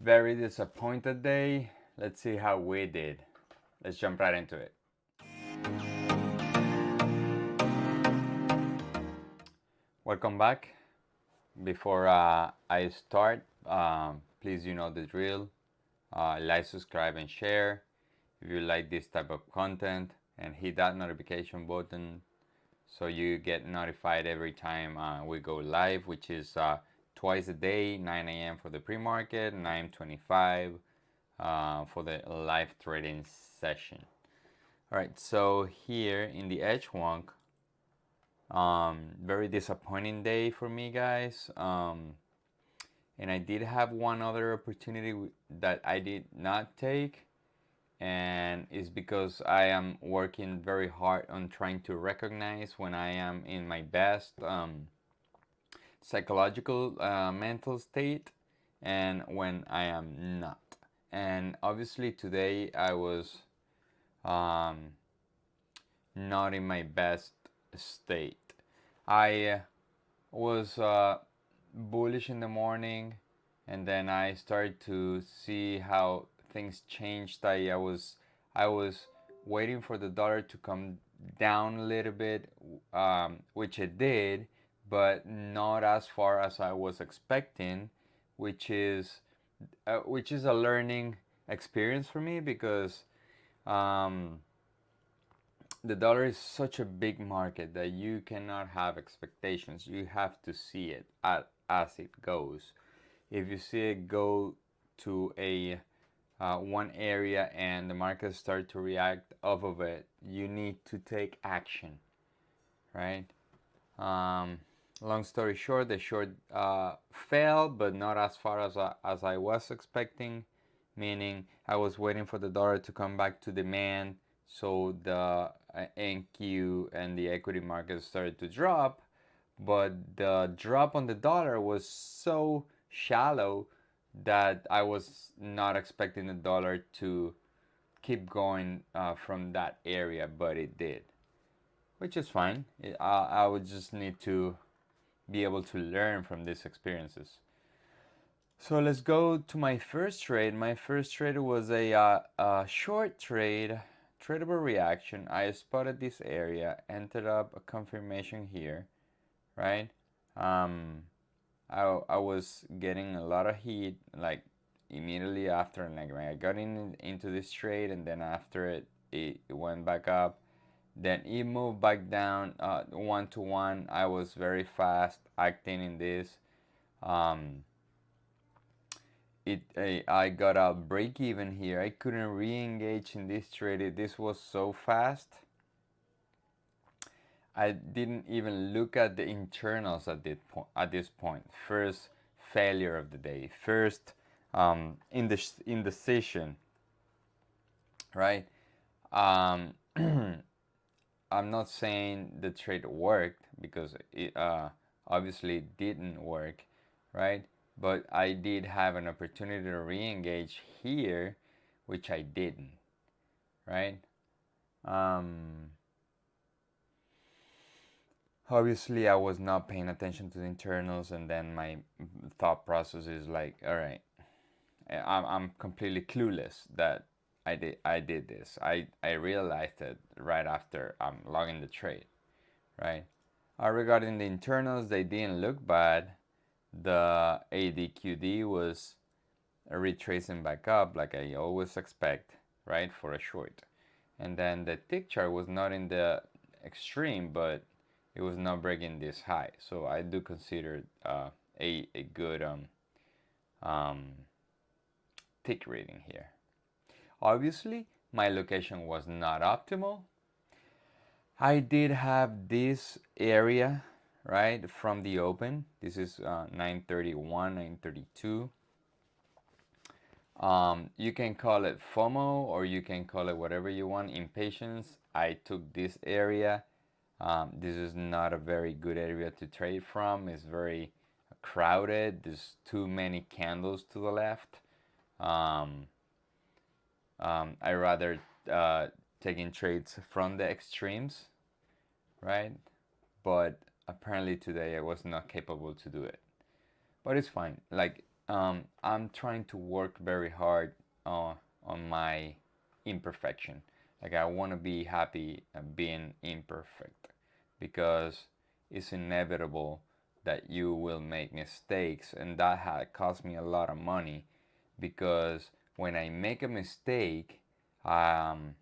Very disappointed day. Let's see how we did. Let's jump right into it. Welcome back. Before I start, please you know the drill. Like, subscribe, and share if you like this type of content, and hit that notification button so you get notified every time we go live, which is twice a day, 9 a.m. for the pre-market, 9:25 for the live trading session. All right, so here in the H1, very disappointing day for me, guys. And I did have one other opportunity that I did not take, and it's because I am working very hard on trying to recognize when I am in my best psychological mental state and when I am not. And obviously today I was um, not in my best state. I was bullish in the morning, and then I started to see how things changed. I was waiting for the dollar to come down a little bit, which it did, but not as far as I was expecting, which is a learning experience for me because um, the dollar is such a big market that you cannot have expectations. You have to see it as it goes. If you see it go to a one area and the market start to react off of it, you need to take action, right? Um, Long story short, the short fell, but not as far as I was expecting, meaning I was waiting for the dollar to come back to demand, so the NQ and the equity market started to drop, but the drop on the dollar was so shallow that I was not expecting the dollar to keep going from that area, but it did, which is fine. I would just need to be able to learn from these experiences. So let's go to my first trade. My first trade was a short trade, tradable reaction. I spotted this area, entered up a confirmation here, right? Um, I was getting a lot of heat like immediately after, like when I got into this trade, and then after it went back up. Then it moved back down 1 to 1. I was very fast acting in this. Um, I got a break even here. I couldn't re-engage in this trade. This was so fast. I didn't even look at the internals at this point. First failure of the day. First indecision, right? Um, I'm not saying the trade worked because it obviously didn't work, right? But I did have an opportunity to re-engage here, which I didn't, right? Um, Obviously, I was not paying attention to the internals, and then my thought process is like, all right, I'm completely clueless that I did this. I realized it right after I'm logging the trade, right? Regarding the internals, they didn't look bad. The ADQD was retracing back up like I always expect, right, for a short. And then the tick chart was not in the extreme, but it was not breaking this high. So I do consider a good um, tick reading here. Obviously, my location was not optimal. I did have this area, right, from the open. This is 931, 932. You can call it FOMO, or you can call it whatever you want, impatience. I took this area. This is not a very good area to trade from. It's very crowded. There's too many candles to the left. Um, I rather taking trades from the extremes, right? But apparently today I was not capable to do it. But it's fine. Like I'm trying to work very hard on my imperfection. Like I want to be happy being imperfect because it's inevitable that you will make mistakes, and that had cost me a lot of money because when I make a mistake, um,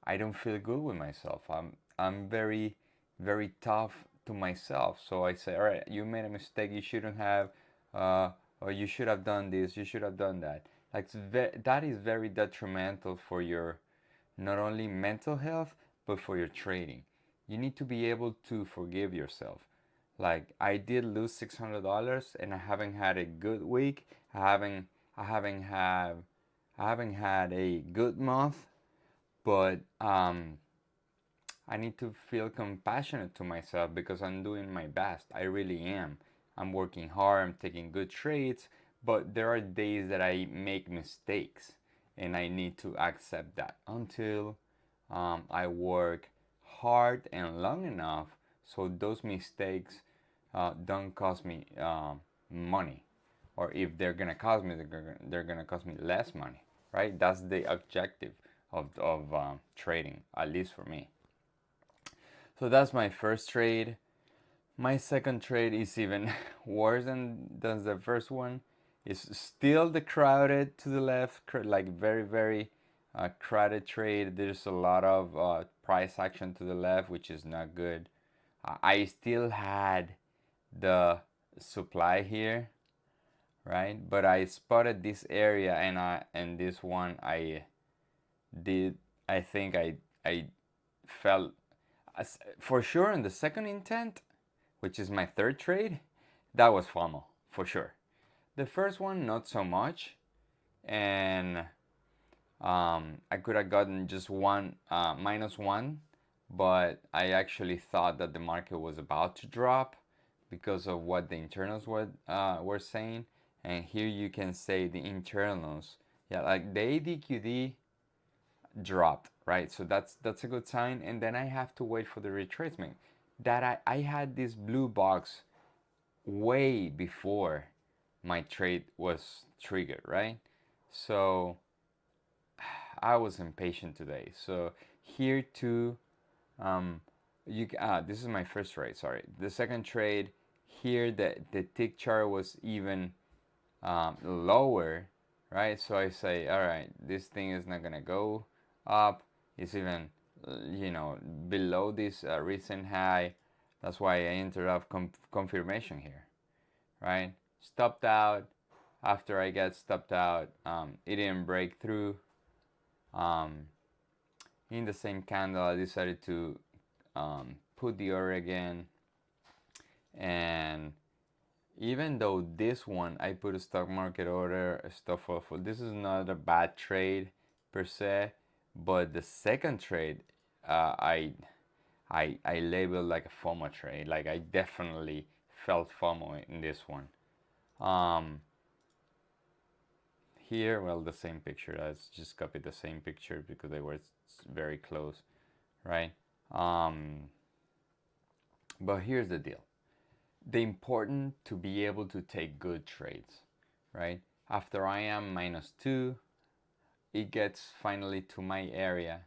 I don't feel good with myself. I'm very tough to myself. So I say, all right, you made a mistake. You shouldn't have, uh, or you should have done this. You should have done that. Like that is very detrimental for your not only mental health but for your trading. You need to be able to forgive yourself. Like I did lose $600 and I haven't had a good week. I haven't had I haven't had a good month, but I need to feel compassionate to myself because I'm doing my best. I really am. I'm working hard, I'm taking good trades, but there are days that I make mistakes and I need to accept that until I work hard and long enough so those mistakes don't cost me money. Or if they're gonna cost me, they're gonna cost me less money, right? That's the objective of trading, at least for me. So that's my first trade. My second trade is even worse than the first one. It's still the crowded to the left, like very crowded trade. There's a lot of price action to the left, which is not good. I still had the supply here, right? But I spotted this area, and this one did. I think I felt for sure in the second intent, which is my third trade, that was FOMO for sure. The first one, not so much, and I could have gotten just one -1, but I actually thought that the market was about to drop because of what the internals were saying. And here you can say the internals, yeah, like the ADQD dropped, right? So that's a good sign. And then I have to wait for the retracement. That I had this blue box way before my trade was triggered, right? So I was impatient today. So here too, um, this is my first trade. Sorry, the second trade here, the tick chart was even lower, right? So I say, all right, this thing is not gonna go up. It's even, below this recent high. That's why I entered up confirmation here, right? Stopped out. After I get stopped out, it didn't break through. Um, in the same candle, I decided to put the order again, and even though this one I put a stock market order, a stop for this is not a bad trade per se, but the second trade I labeled like a FOMO trade. Like I definitely felt FOMO in this one. Um, Here, well, the same picture. I just copied the same picture because they were very close, right? Um, but here's the deal. The important to be able to take good trades, right? After I am -2, it gets finally to my area.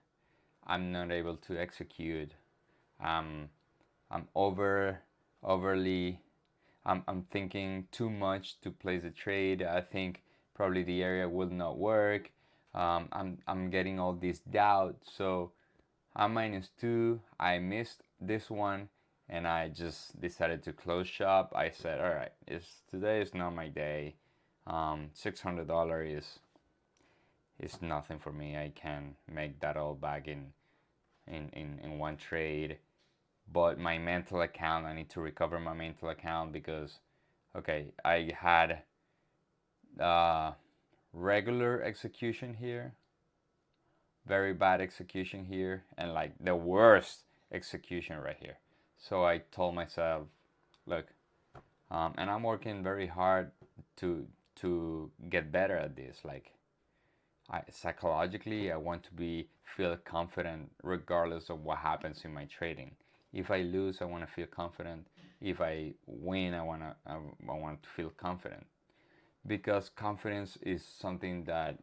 I'm not able to execute. Um, I'm overly. I'm thinking too much to place a trade. I think probably the area will not work. I'm getting all this doubt. So I'm -2. I missed this one, and I just decided to close shop. I said, all right, today is not my day. $600 is nothing for me. I can make that all back in one trade. But my mental account, I need to recover my mental account because, okay, I had regular execution here, very bad execution here, and like the worst execution right here. So I told myself, look, and I'm working very hard to get better at this. Like, psychologically, I want to feel confident regardless of what happens in my trading. If I lose, I want to feel confident. If I win, I want to feel confident. because confidence is something that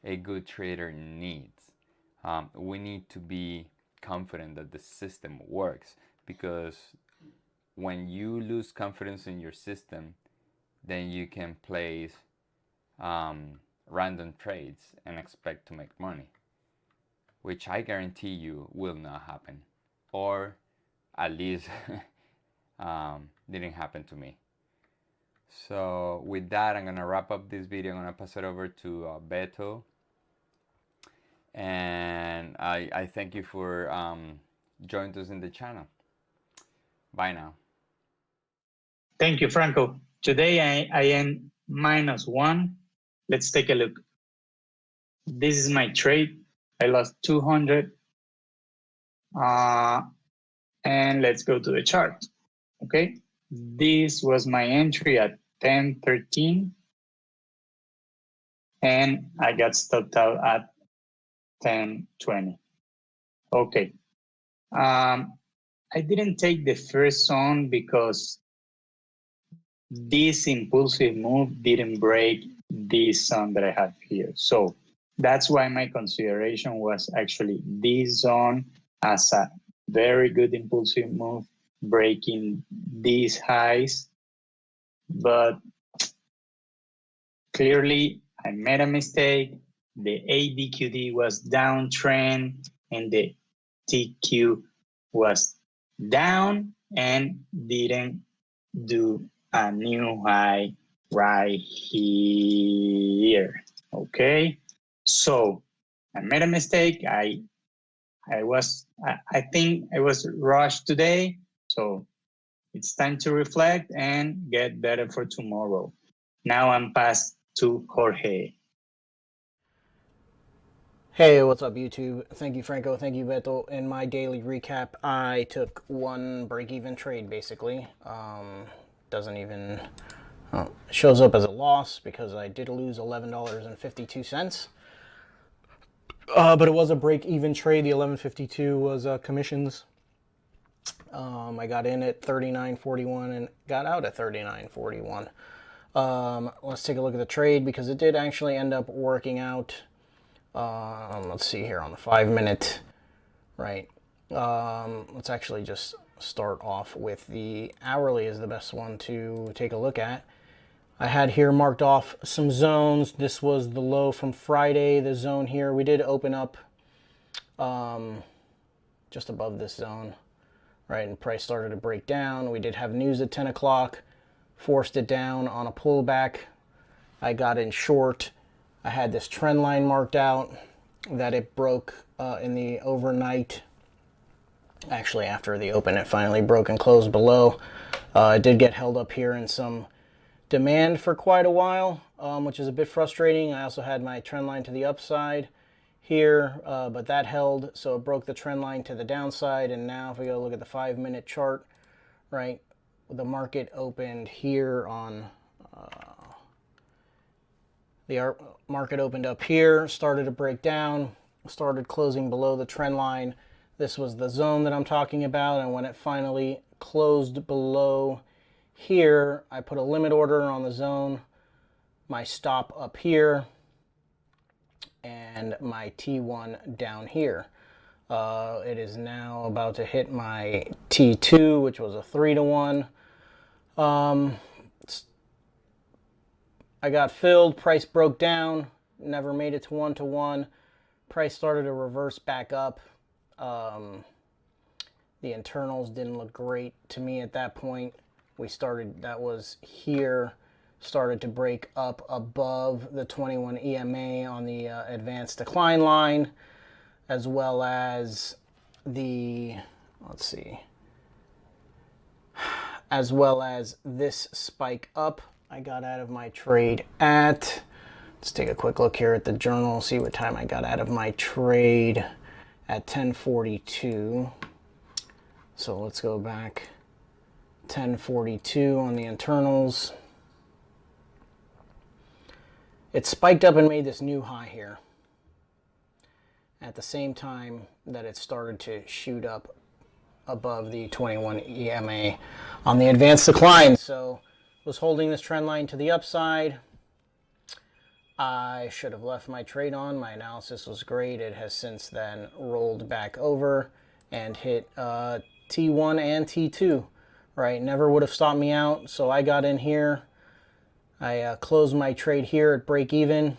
a good trader needs. We need to be confident that the system works, because when you lose confidence in your system, then you can place random trades and expect to make money, which I guarantee you will not happen, or at least didn't happen to me. So with that, I'm gonna wrap up this video. I'm gonna pass it over to Beto, and I thank you for joining us in the channel. Bye now. Thank you, Franco. Today I am -1. Let's take a look. This is my trade. I lost 200. And let's go to the chart. Okay, this was my entry at 10:13, and I got stopped out at 10:20. Okay, I didn't take the first zone because this impulsive move didn't break this zone that I have here. So that's why my consideration was actually this zone as a very good impulsive move, breaking these highs. But clearly, I made a mistake. The ADQD was downtrend and the TQ was down and didn't do a new high right here. Okay, so I made a mistake. I think I was rushed today, so it's time to reflect and get better for tomorrow. Now I'm past to Jorge. Hey, what's up, YouTube? Thank you, Franco. Thank you, Beto. In my daily recap, I took one break-even trade, basically. Doesn't even... shows up as a loss because I did lose $11.52. But it was a break-even trade. The $11.52 was commissions. I got in at $39.41 and got out at $39.41. Let's take a look at the trade because it did actually end up working out. Let's see here on the 5-minute, right? Let's actually just start off with the hourly is the best one to take a look at. I had here marked off some zones. This was the low from Friday, the zone here. We did open up just above this zone, right? And price started to break down. We did have news at 10 o'clock, forced it down on a pullback. I got in short. I had this trend line marked out that it broke in the overnight. Actually, after the open, it finally broke and closed below. It did get held up here in some demand for quite a while, which is a bit frustrating. I also had my trend line to the upside here, but that held, so it broke the trend line to the downside. And now if we go look at the 5-minute chart, right, the market opened here on... the market opened up here, started to break down, started closing below the trend line. This was the zone that I'm talking about, and when it finally closed below here, I put a limit order on the zone, my stop up here, and my T1 down here. It is now about to hit my T2, which was a 3-to-1. I got filled, price broke down, never made it to 1-to-1. Price started to reverse back up. The internals didn't look great to me at that point. That was here, started to break up above the 21 EMA on the advanced decline line, as well as the, let's see, as well as this spike up. I got out of my trade at, let's take a quick look here at the journal, see what time I got out of my trade at 10:42. So let's go back, 10:42 on the internals. It spiked up and made this new high here at the same time that it started to shoot up above the 21 EMA on the advanced decline. So was holding this trend line to the upside, I should have left my trade on. My analysis was great. It has since then rolled back over and hit T1 and T2, right? Never would have stopped me out. So I got in here. I closed my trade here at break even.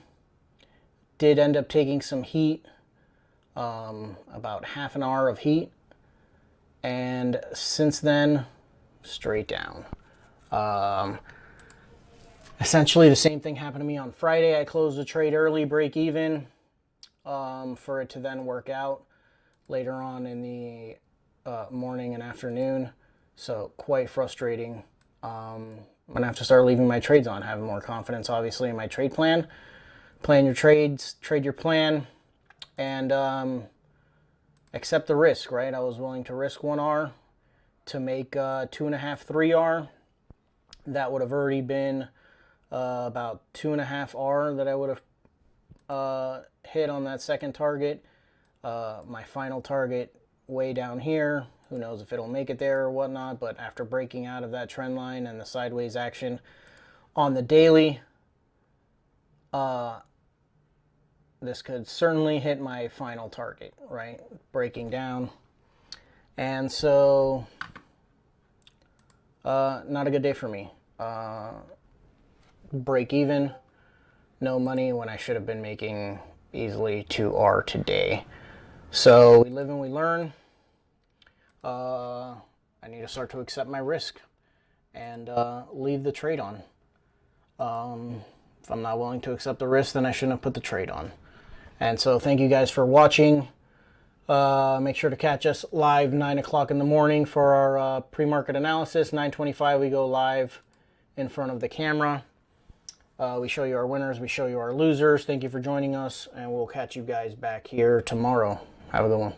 Did end up taking some heat, about half an hour of heat. And since then, straight down. Essentially the same thing happened to me on Friday. I closed the trade early, break even, for it to then work out later on in the morning and afternoon. So quite frustrating. I'm gonna have to start leaving my trades on, having more confidence obviously in my trade plan. Plan your trades, trade your plan, and accept the risk, right? I was willing to risk 1R to make 2.5, 3R. That would have already been about 2.5R that I would have hit on that second target. My final target way down here, who knows if it'll make it there or whatnot, but after breaking out of that trend line and the sideways action on the daily, this could certainly hit my final target, right? Breaking down. And so, not a good day for me. Break even, no money when I should have been making easily 2R today. So we live and we learn. I need to start to accept my risk and leave the trade on. If I'm not willing to accept the risk, then I shouldn't have put the trade on. And so thank you guys for watching. Make sure to catch us live 9 o'clock in the morning for our pre-market analysis. 9:25 we go live in front of the camera. We show you our winners, we show you our losers. Thank you for joining us, and we'll catch you guys back here tomorrow. Have a good one.